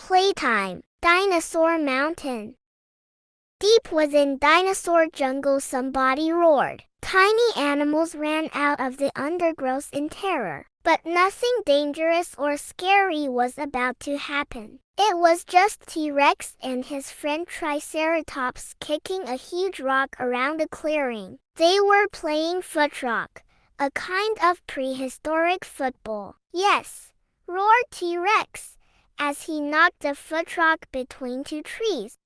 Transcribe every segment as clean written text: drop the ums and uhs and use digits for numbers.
Playtime, Dinosaur Mountain. Deep within dinosaur jungle somebody roared. Tiny animals ran out of the undergrowth in terror. But nothing dangerous or scary was about to happen. It was just T-Rex and his friend Triceratops kicking a huge rock around a clearing. They were playing footrock, a kind of prehistoric football. Yes, roared T-Rex, as he knocked the footrock between two trees.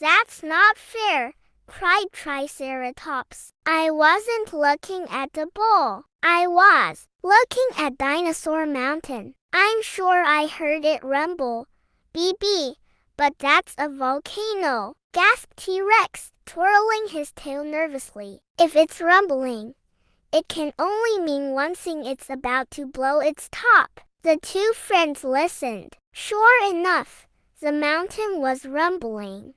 That's not fair, cried Triceratops. I wasn't looking at the ball. I was looking at Dinosaur Mountain. I'm sure I heard it rumble. BB, but that's a volcano, gasped T-Rex, twirling his tail nervously. If it's rumbling, it can only mean one thing: it's about to blow its top. The two friends listened. Sure enough, the mountain was rumbling.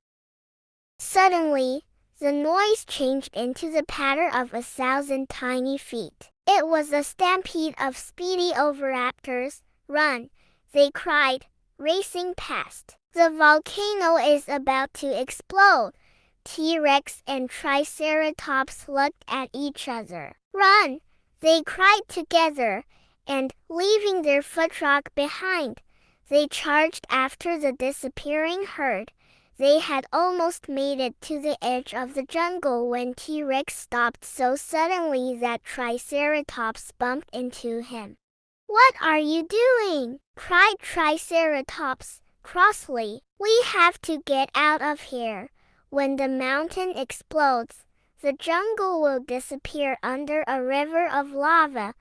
Suddenly, the noise changed into the patter of 1,000 tiny feet. It was a stampede of speedy oviraptors. Run, they cried, racing past. The volcano is about to explode. T-Rex and Triceratops looked at each other. Run, they cried together, and, leaving their footrock behind, they charged after the disappearing herd. They had almost made it to the edge of the jungle when T-Rex stopped so suddenly that Triceratops bumped into him. What are you doing? Cried Triceratops, crossly. We have to get out of here. When the mountain explodes, the jungle will disappear under a river of lava.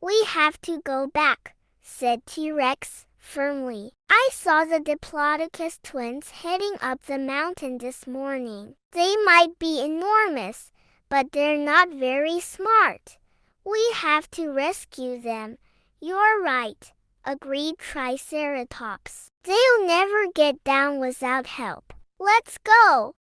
We have to go back, said T-Rex firmly. I saw the Diplodocus twins heading up the mountain this morning. They might be enormous, but they're not very smart. We have to rescue them. You're right, agreed Triceratops. They'll never get down without help. Let's go!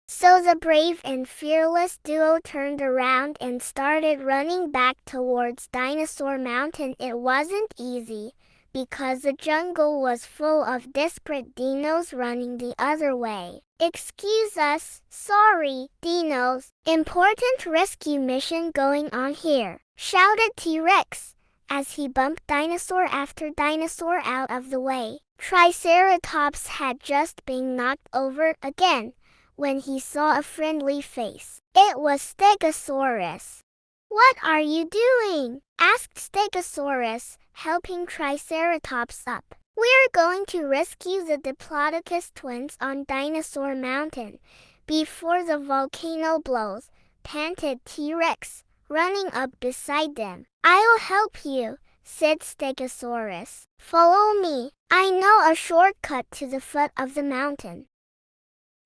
So the brave and fearless duo turned around and started running back towards Dinosaur Mountain. It wasn't easy, because the jungle was full of desperate dinos running the other way. Excuse us, sorry, dinos. Important rescue mission going on here, shouted T-Rex, as he bumped dinosaur after dinosaur out of the way. Triceratops had just been knocked over again when he saw a friendly face. It was Stegosaurus. What are you doing? Asked Stegosaurus, helping Triceratops up. We're going to rescue the Diplodocus twins on Dinosaur Mountain before the volcano blows, panted T-Rex, running up beside them. I'll help you, said Stegosaurus. Follow me. I know a shortcut to the foot of the mountain.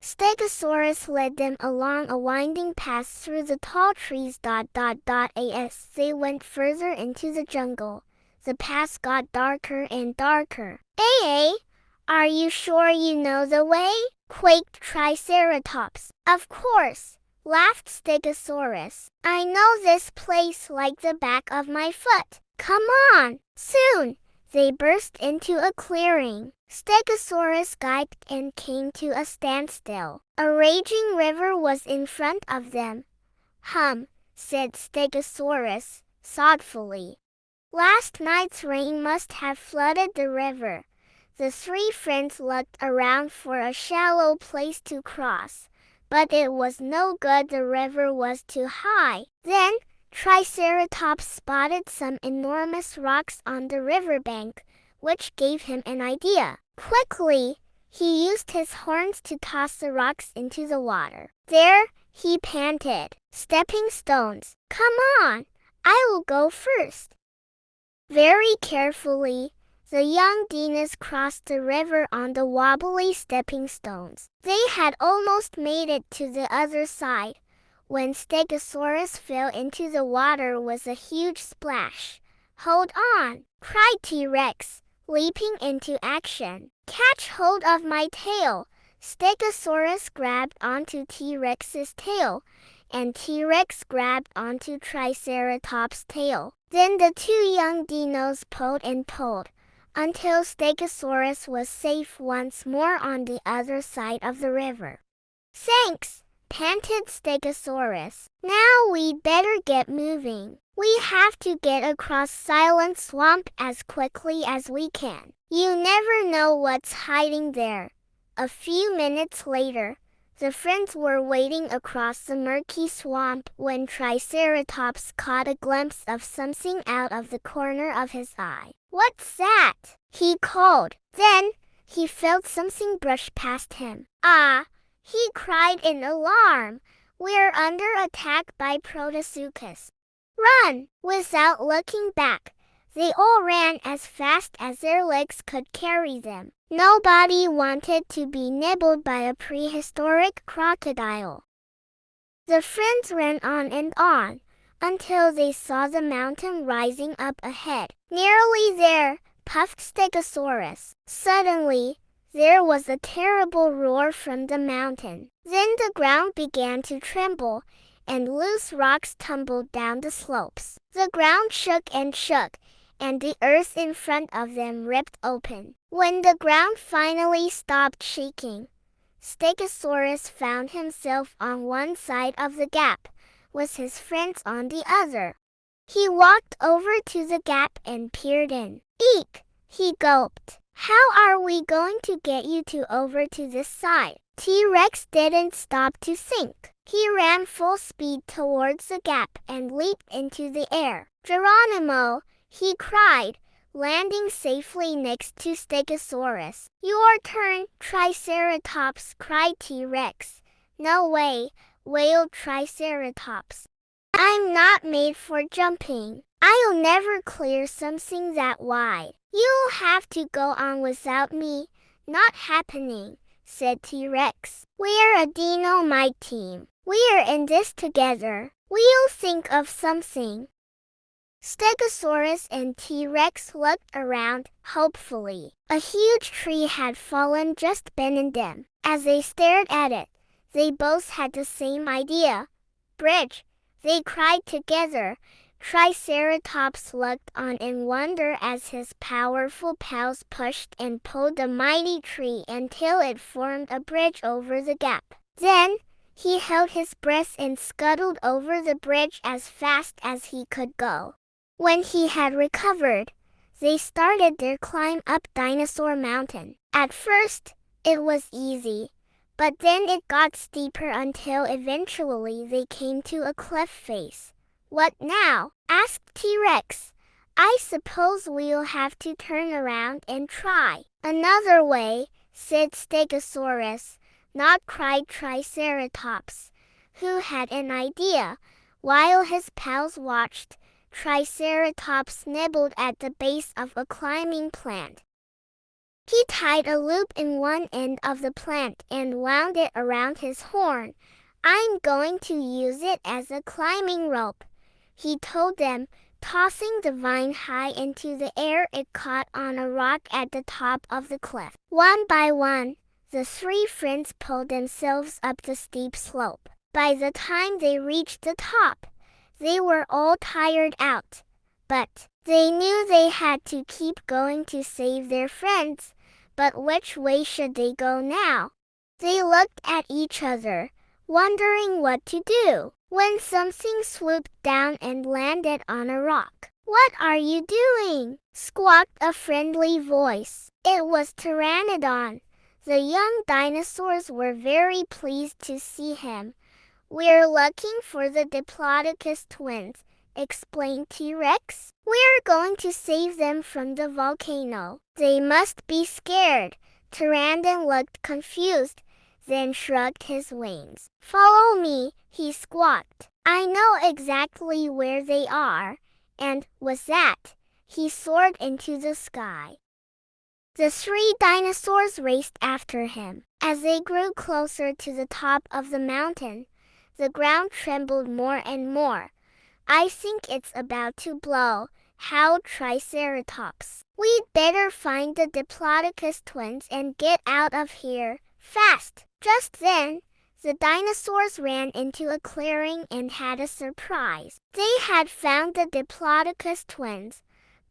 Stegosaurus led them along a winding path through the tall trees. As they went further into the jungle, the path got darker and darker. Are you sure you know the way? Quaked Triceratops. Of course, laughed Stegosaurus. I know this place like the back of my foot. Come on! Soon, they burst into a clearing. Stegosaurus gulped and came to a standstill. A raging river was in front of them. Said Stegosaurus, thoughtfully. Last night's rain must have flooded the river. The three friends looked around for a shallow place to cross, but it was no good. The river was too high. Then, Triceratops spotted some enormous rocks on the riverbank, which gave him an idea. Quickly, he used his horns to toss the rocks into the water. There, he panted. Stepping stones. Come on, I will go first. Very carefully, the young dinos crossed the river on the wobbly stepping stones. They had almost made it to the other side when Stegosaurus fell into the water with a huge splash. Hold on, cried T-Rex, leaping into action. Catch hold of my tail. Stegosaurus grabbed onto T-Rex's tail, and T-Rex grabbed onto Triceratops' tail. Then the two young dinos pulled and pulled until Stegosaurus was safe once more on the other side of the river. "Thanks," panted Stegosaurus. "Now we'd better get moving. We have to get across Silent Swamp as quickly as we can. You never know what's hiding there." A few minutes later, the friends were wading across the murky swamp when Triceratops caught a glimpse of something out of the corner of his eye. "What's that?" he called. Then, he felt something brush past him. "Ah!" he cried in alarm. "We're under attack by Protosuchus. Run!" Without looking back, they all ran as fast as their legs could carry them. Nobody wanted to be nibbled by a prehistoric crocodile. The friends ran on and on, until they saw the mountain rising up ahead. "Nearly there," puffed Stegosaurus. Suddenly, there was a terrible roar from the mountain. Then the ground began to tremble, and loose rocks tumbled down the slopes. The ground shook, and the earth in front of them ripped open. When the ground finally stopped shaking, Stegosaurus found himself on one side of the gap, with his friends on the other. He walked over to the gap and peered in. "Eek!" he gulped. "How are we going to get you two over to this side?" T-Rex didn't stop to think. He ran full speed towards the gap and leaped into the air. "Geronimo!" he cried, landing safely next to Stegosaurus. "Your turn, Triceratops!" cried T-Rex. "No way!" wailed Triceratops. "I'm not made for jumping. I'll never clear something that wide. You'll have to go on without me." "Not happening," said T-Rex. "We're a Dino-Mite team. We're in this together. We'll think of something." Stegosaurus and T-Rex looked around, hopefully. A huge tree had fallen just beneath them. As they stared at it, they both had the same idea. "Bridge!" they cried together. Triceratops looked on in wonder as his powerful paws pushed and pulled the mighty tree until it formed a bridge over the gap. Then, he held his breath and scuttled over the bridge as fast as he could go. When he had recovered, they started their climb up Dinosaur Mountain. At first, it was easy, but then it got steeper until eventually they came to a cliff face. "What now?" asked T-Rex. "I suppose we'll have to turn around and try another way," said Stegosaurus. "Not," cried Triceratops, who had an idea. While his pals watched, Triceratops nibbled at the base of a climbing plant. He tied a loop in one end of the plant and wound it around his horn. "I'm going to use it as a climbing rope," he told them. Tossing the vine high into the air, it caught on a rock at the top of the cliff. One by one, the three friends pulled themselves up the steep slope. By the time they reached the top, they were all tired out, but they knew they had to keep going to save their friends. But which way should they go now? They looked at each other, wondering what to do, when something swooped down and landed on a rock. "What are you doing?" squawked a friendly voice. It was Pteranodon. The young dinosaurs were very pleased to see him. "We're looking for the Diplodocus twins," explained T-Rex. "We're going to save them from the volcano." "They must be scared." Pteranodon looked confused, then shrugged his wings. "Follow me," he squawked. "I know exactly where they are." And with that, he soared into the sky. The three dinosaurs raced after him. As they grew closer to the top of the mountain, the ground trembled more and more. "I think it's about to blow," howled Triceratops. "We'd better find the Diplodocus twins and get out of here, fast." Just then, the dinosaurs ran into a clearing and had a surprise. They had found the Diplodocus twins,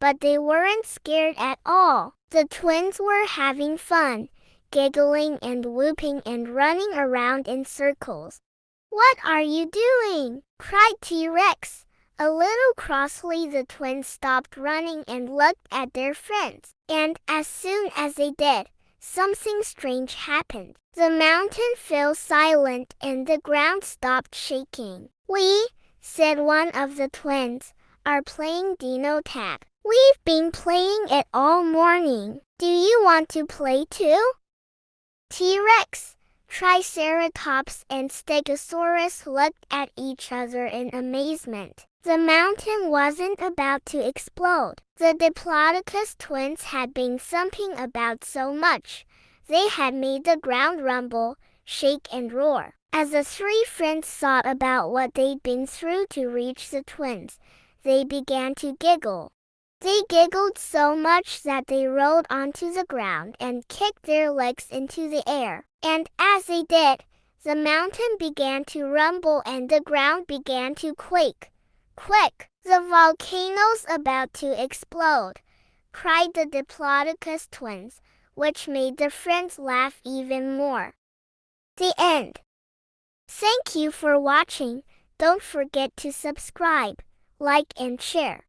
but they weren't scared at all. The twins were having fun, giggling and whooping and running around in circles. "What are you doing?" cried T-Rex. A little crossly the twins stopped running and looked at their friends. And as soon as they did, something strange happened. The mountain fell silent and the ground stopped shaking. "We," said one of the twins, "are playing Dino Tag. We've been playing it all morning. Do you want to play too?" T-Rex, Triceratops and Stegosaurus looked at each other in amazement. The mountain wasn't about to explode. The Diplodocus twins had been thumping about so much, they had made the ground rumble, shake and roar. As the three friends thought about what they'd been through to reach the twins, they began to giggle. They giggled so much that they rolled onto the ground and kicked their legs into the air. And as they did, the mountain began to rumble and the ground began to quake. "Quick! The volcano's about to explode!" cried the Diplodocus twins, which made the friends laugh even more. The end. Thank you for watching. Don't forget to subscribe, like and share.